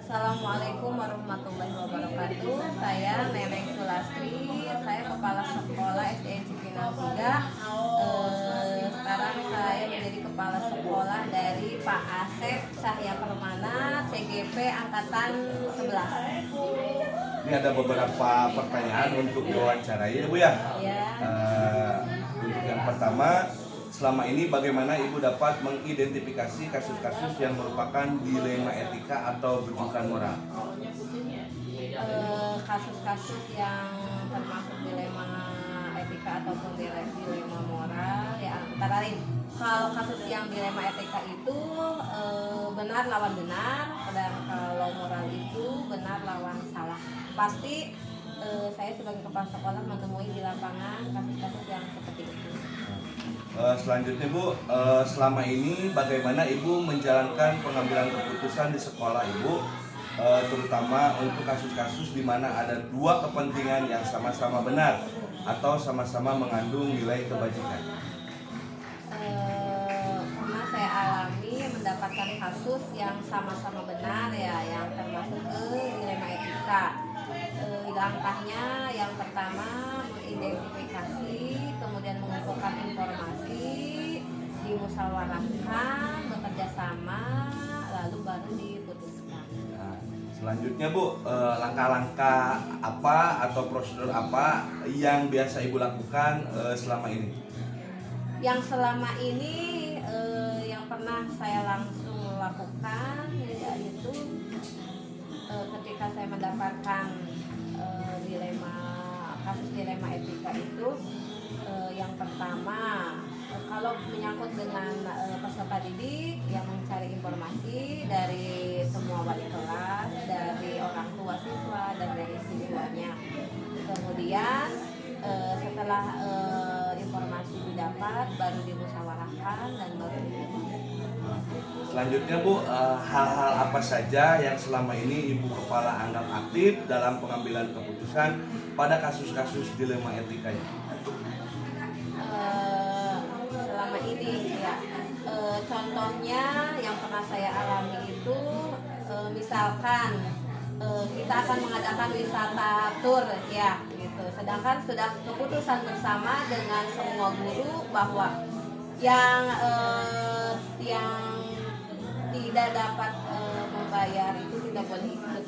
Assalamualaikum warahmatullahi wabarakatuh. Saya Neneng Sulastri, saya kepala sekolah SDN Cipinang 3. Sekarang saya menjadi kepala sekolah dari Pak Asep Cahya Permana, CGP Angkatan 11. Ini ada beberapa pertanyaan untuk diwawancarai, Bu ya. Ya. Untuk yang pertama, selama ini bagaimana Ibu dapat mengidentifikasi kasus-kasus yang merupakan dilema etika atau rujukan moral? Kasus-kasus yang termasuk dilema etika ataupun dilema moral ya antara lain, kalau kasus yang dilema etika itu benar lawan benar, dan kalau moral itu benar lawan salah. Pasti saya sebagai kepala sekolah menemui di lapangan kasus-kasus yang seperti itu. Selanjutnya Bu, selama ini bagaimana Ibu menjalankan pengambilan keputusan di sekolah Ibu, terutama untuk kasus-kasus di mana ada dua kepentingan yang sama-sama benar atau sama-sama mengandung nilai kebajikan? Pernah saya alami mendapatkan kasus yang sama-sama benar ya, yang termasuk dilema etika. Langkahnya yang pertama mengidentifikasi, kemudian mengumpulkan informasi, dimusyawarahkan, bekerja sama, lalu baru diputuskan. Nah, selanjutnya Bu, langkah-langkah apa atau prosedur apa yang biasa Ibu lakukan selama ini? Yang selama ini yang pernah saya langsung lakukan yaitu ketika saya mendapatkan kasus dilema etika itu, yang pertama kalau menyangkut dengan peserta didik yang mencari informasi dari semua wali kelas, dari orang tua siswa dan dari siswanya. Kemudian setelah informasi didapat baru dimusyawarahkan dan baru diputuskan. Selanjutnya Bu, hal-hal apa saja yang selama ini Ibu Kepala anggap aktif dalam pengambilan keputusan pada kasus-kasus dilema etika ini? Selama ini ya, contohnya yang pernah saya alami itu misalkan kita akan mengadakan wisata tur ya gitu, sedangkan sudah keputusan bersama dengan semua guru bahwa yang tidak dapat membayar itu tidak boleh ikut.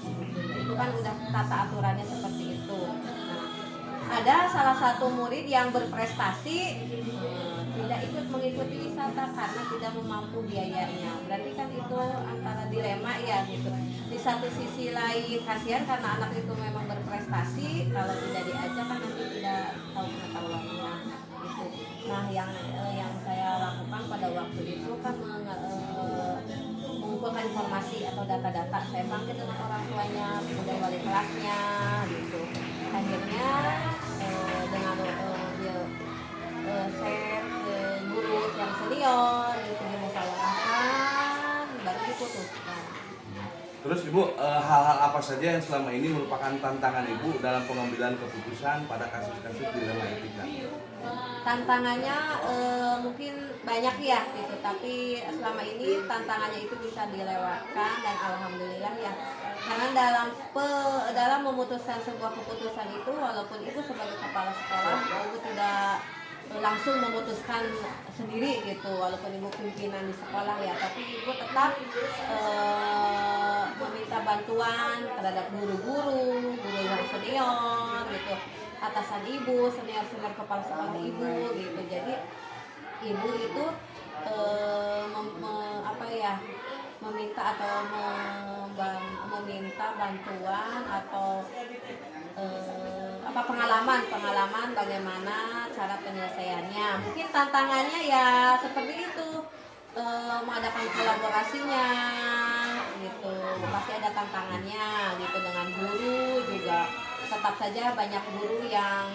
Itu kan udah tata aturannya seperti itu. Nah, ada salah satu murid yang berprestasi tidak ikut mengikuti wisata karena tidak mampu biayanya. Berarti kan itu antara dilema ya gitu. Di satu sisi lain kasihan karena anak itu memang berprestasi, kalau tidak diajak kan nanti tidak tahu pengetahuannya gitu. Nah, yang saya lakukan pada waktu itu kan mengumpulkan informasi atau data-data. Saya panggil dengan orang tuanya, kemudian wali kelasnya gitu. Akhirnya dengan share ke guru yang senior gitu, dimusyawarahkan baru diputuskan. Terus Ibu, hal-hal apa saja yang selama ini merupakan tantangan Ibu dalam pengambilan keputusan pada kasus-kasus dilema etika? Tantangannya mungkin banyak ya gitu, tapi selama ini tantangannya itu bisa dilewatkan dan alhamdulillah ya, karena dalam memutuskan sebuah keputusan itu, walaupun Ibu sebagai kepala sekolah Ibu tidak langsung memutuskan sendiri gitu, walaupun Ibu pimpinan di sekolah ya, tapi Ibu tetap meminta bantuan terhadap guru yang senior gitu, atasan Ibu, senior kepala sekolah Ibu gitu. Jadi Ibu itu meminta atau meminta bantuan atau pengalaman bagaimana cara penyelesaiannya. Mungkin tantangannya ya seperti itu, mengadakan kolaborasinya gitu, pasti ada tantangannya gitu. Dengan guru juga tetap saja banyak guru yang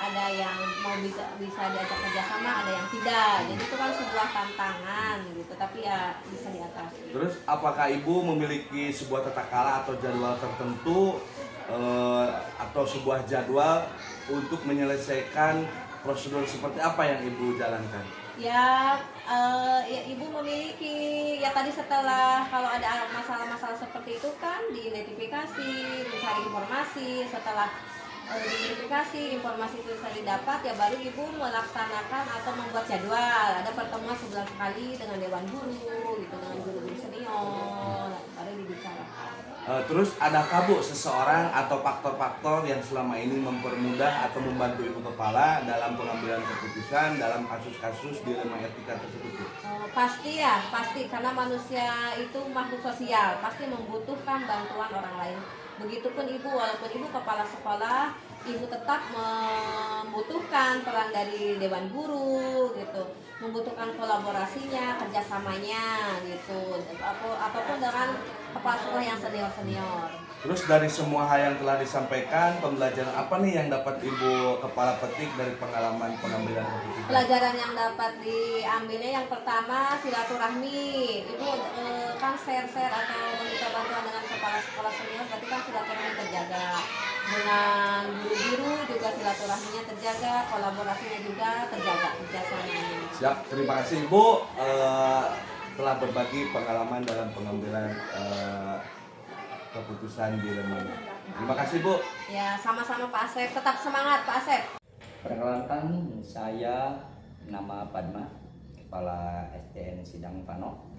ada yang mau bisa diajak kerjasama, ada yang tidak. Jadi itu kan sebuah tantangan gitu, tapi ya bisa diatasi. Terus apakah Ibu memiliki sebuah tata cara atau jadwal tertentu atau sebuah jadwal untuk menyelesaikan prosedur seperti apa yang Ibu jalankan? Ya, ya ibu memiliki ya tadi setelah kalau ada masalah-masalah seperti itu kan diidentifikasi, mencari informasi, setelah diidentifikasi informasi itu bisa didapat ya baru ibu melaksanakan atau membuat jadwal, ada pertemuan sebulan sekali dengan dewan guru gitu, dengan guru-guru senior baru dibicarakan. Terus adakah Bu seseorang atau faktor-faktor yang selama ini mempermudah atau membantu Ibu Kepala dalam pengambilan keputusan dalam kasus-kasus dilema etika tersebut Bu? Pasti ya, pasti karena manusia itu makhluk sosial, pasti membutuhkan bantuan orang lain. Begitupun ibu, walaupun ibu kepala sekolah, ibu tetap membutuhkan peran dari dewan guru gitu, membutuhkan kolaborasinya, kerjasamanya gitu, ataupun dengan kepala sekolah yang senior. Terus dari semua hal yang telah disampaikan, pembelajaran apa nih yang dapat Ibu Kepala petik dari pengalaman pengambilan keputusan? Pelajaran yang dapat diambilnya yang pertama silaturahmi. Ibu kan share-share atau meminta bantuan dengan kepala sekolah senior, berarti kan silaturahmi terjaga. Dengan guru-guru juga silaturahminya terjaga, kolaborasinya juga terjaga, kerjasamanya. Siap, terima kasih Ibu telah berbagi pengalaman dalam pengambilan keputusan dilema. Terima kasih Bu. Ya, sama-sama Pak Asep. Tetap semangat Pak Asep. Perkenalkan, saya nama Padma, Kepala SDN Sidang Pano.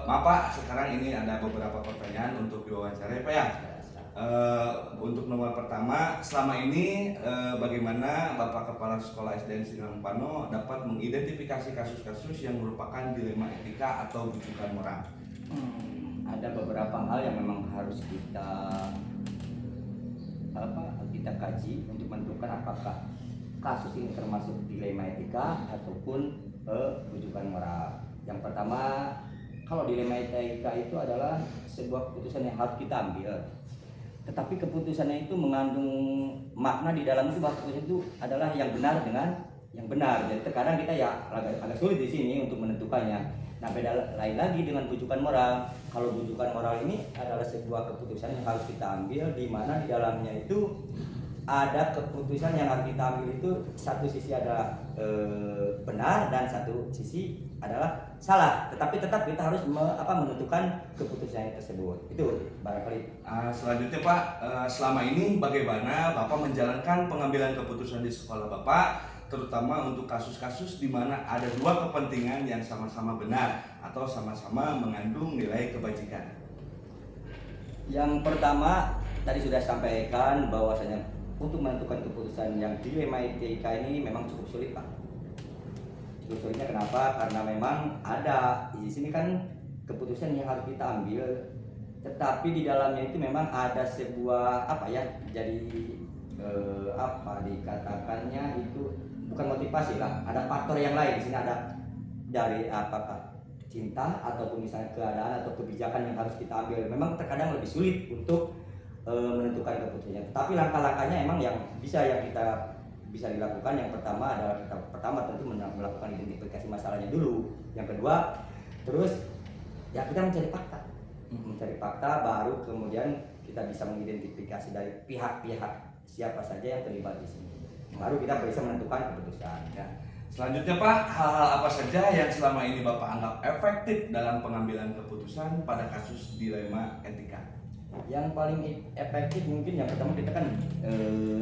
Maaf Pak, sekarang ini ada beberapa pertanyaan untuk diwawancara Pak ya. Untuk nomor pertama, selama ini bagaimana Bapak Kepala Sekolah SDN Sidang Pano dapat mengidentifikasi kasus-kasus yang merupakan dilema etika atau bujukan moral? Ada beberapa hal yang memang harus kita kaji untuk menentukan apakah kasus ini termasuk dilema etika ataupun rujukan moral. Yang pertama, kalau dilema etika itu adalah sebuah keputusan yang harus kita ambil, tetapi keputusannya itu mengandung makna di dalam itu bahwa keputusan itu adalah yang benar dengan yang benar. Jadi terkadang kita ya agak sulit di sini untuk menentukannya. Nah, beda lain lagi dengan bujukan moral. Kalau bujukan moral ini adalah sebuah keputusan yang harus kita ambil, di mana di dalamnya itu ada keputusan yang harus kita ambil itu satu sisi ada benar dan satu sisi adalah salah. Tetapi tetap kita harus menentukan keputusan tersebut. Itu barangkali. Selanjutnya Pak, selama ini bagaimana Bapak menjalankan pengambilan keputusan di sekolah Bapak, terutama untuk kasus-kasus di mana ada dua kepentingan yang sama-sama benar atau sama-sama mengandung nilai kebajikan? Yang pertama tadi sudah sampaikan bahwasanya untuk menentukan keputusan yang dilema etika ini memang cukup sulit Pak. Cukup sulitnya kenapa? Karena memang ada di sini kan keputusan yang harus kita ambil, tetapi di dalamnya itu memang ada sebuah dikatakannya itu bukan motivasi lah, ada faktor yang lain di sini, ada dari apakah cinta ataupun misalnya keadaan atau kebijakan yang harus kita ambil. Memang terkadang lebih sulit untuk menentukan keputusannya. Tetapi langkah-langkahnya emang yang kita bisa dilakukan. Yang pertama adalah tentu melakukan identifikasi masalahnya dulu. Yang kedua, terus ya kita mencari fakta, baru kemudian kita bisa mengidentifikasi dari pihak-pihak siapa saja yang terlibat di sini. Baru kita bisa menentukan keputusan. Ya. Selanjutnya Pak, hal-hal apa saja yang selama ini Bapak anggap efektif dalam pengambilan keputusan pada kasus dilema etika? Yang paling efektif mungkin yang pertama kita kan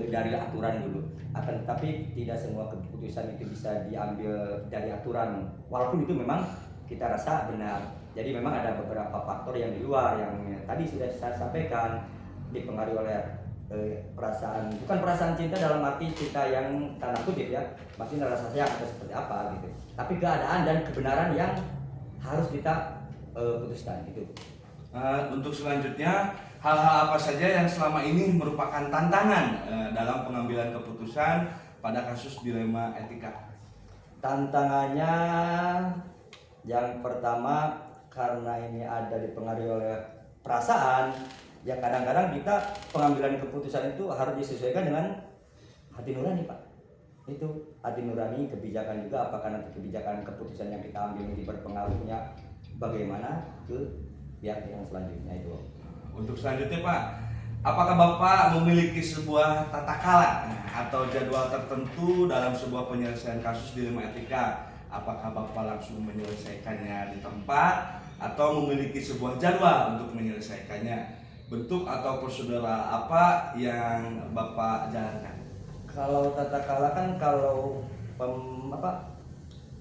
dari aturan dulu. Akan tetapi tidak semua keputusan itu bisa diambil dari aturan, walaupun itu memang kita rasa benar. Jadi memang ada beberapa faktor yang di luar yang tadi sudah saya sampaikan, dipengaruhi oleh bukan perasaan cinta dalam arti cinta yang tanda kutip ya, maksudnya rasa sayang atau seperti apa gitu, tapi keadaan dan kebenaran yang harus kita putuskan itu. Untuk selanjutnya, hal-hal apa saja yang selama ini merupakan tantangan dalam pengambilan keputusan pada kasus dilema etika? Tantangannya yang pertama, karena ini ada dipengaruhi oleh perasaan, ya kadang-kadang kita pengambilan keputusan itu harus disesuaikan dengan hati nurani Pak. Itu hati nurani, kebijakan juga, apakah nanti kebijakan keputusan yang kita ambil ini berpengaruhnya bagaimana ke pihak yang selanjutnya itu. Untuk selanjutnya Pak, apakah Bapak memiliki sebuah tata kala atau jadwal tertentu dalam sebuah penyelesaian kasus dilema etika? Apakah Bapak langsung menyelesaikannya di tempat atau memiliki sebuah jadwal untuk menyelesaikannya? Bentuk atau prosedur apa yang Bapak jalankan? Kalau tata kala kan kalau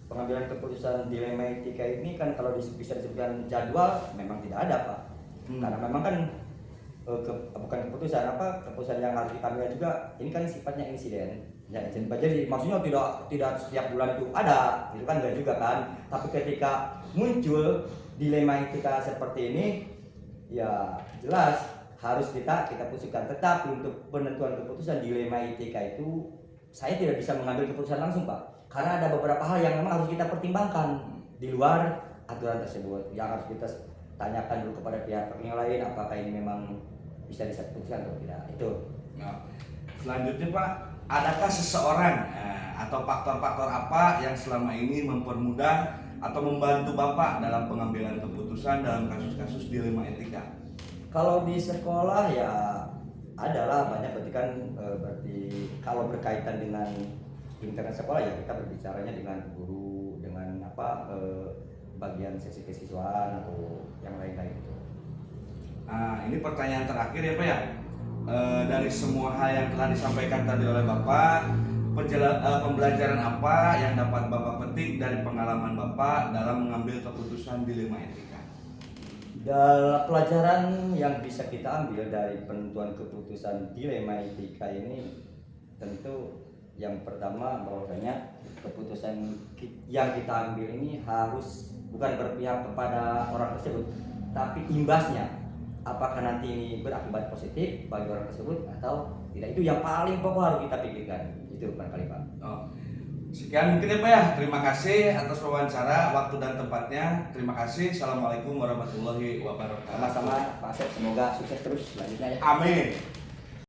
pengambilan keputusan dilema etika ini kan kalau bisa disebutkan jadwal memang tidak ada Pak. Karena memang kan bukan keputusan yang harus kita ambil juga ini kan sifatnya insiden. Ya, jadi maksudnya tidak setiap bulan itu ada, itu kan enggak juga kan. Tapi ketika muncul dilema etika seperti ini, ya jelas harus kita putuskan. Tetapi untuk penentuan keputusan dilema etika itu saya tidak bisa mengambil keputusan langsung Pak, karena ada beberapa hal yang memang harus kita pertimbangkan di luar aturan tersebut, yang harus kita tanyakan dulu kepada pihak yang lain apakah ini memang bisa diputuskan atau tidak. Itu. Nah, selanjutnya Pak, adakah seseorang atau faktor-faktor apa yang selama ini mempermudah atau membantu Bapak dalam pengambilan keputusan dalam kasus-kasus dilema etika? Kalau di sekolah ya adalah banyak, berarti kalau berkaitan dengan internet sekolah ya kita berbicaranya dengan guru, dengan bagian sesi kesiswaan atau yang lain-lain itu. Nah, ini pertanyaan terakhir ya Pak ya. Dari semua hal yang telah disampaikan tadi oleh Bapak, pembelajaran apa yang dapat Bapak petik dari pengalaman Bapak dalam mengambil keputusan dilema etika? Dalam pelajaran yang bisa kita ambil dari penentuan keputusan dilema etika ini, tentu yang pertama bahwasanya keputusan yang kita ambil ini harus bukan berpihak kepada orang tersebut, tapi imbasnya apakah nanti ini berakibat positif bagi orang tersebut atau tidak, itu yang paling pokok harus kita pikirkan. Itu barangkali Pak. Sekian mungkin ya Pak ya. Terima kasih atas wawancara, waktu dan tempatnya. Terima kasih. Assalamualaikum warahmatullahi wabarakatuh. Sama-sama Pak Asep, semoga sukses terus selanjutnya ya. Amin.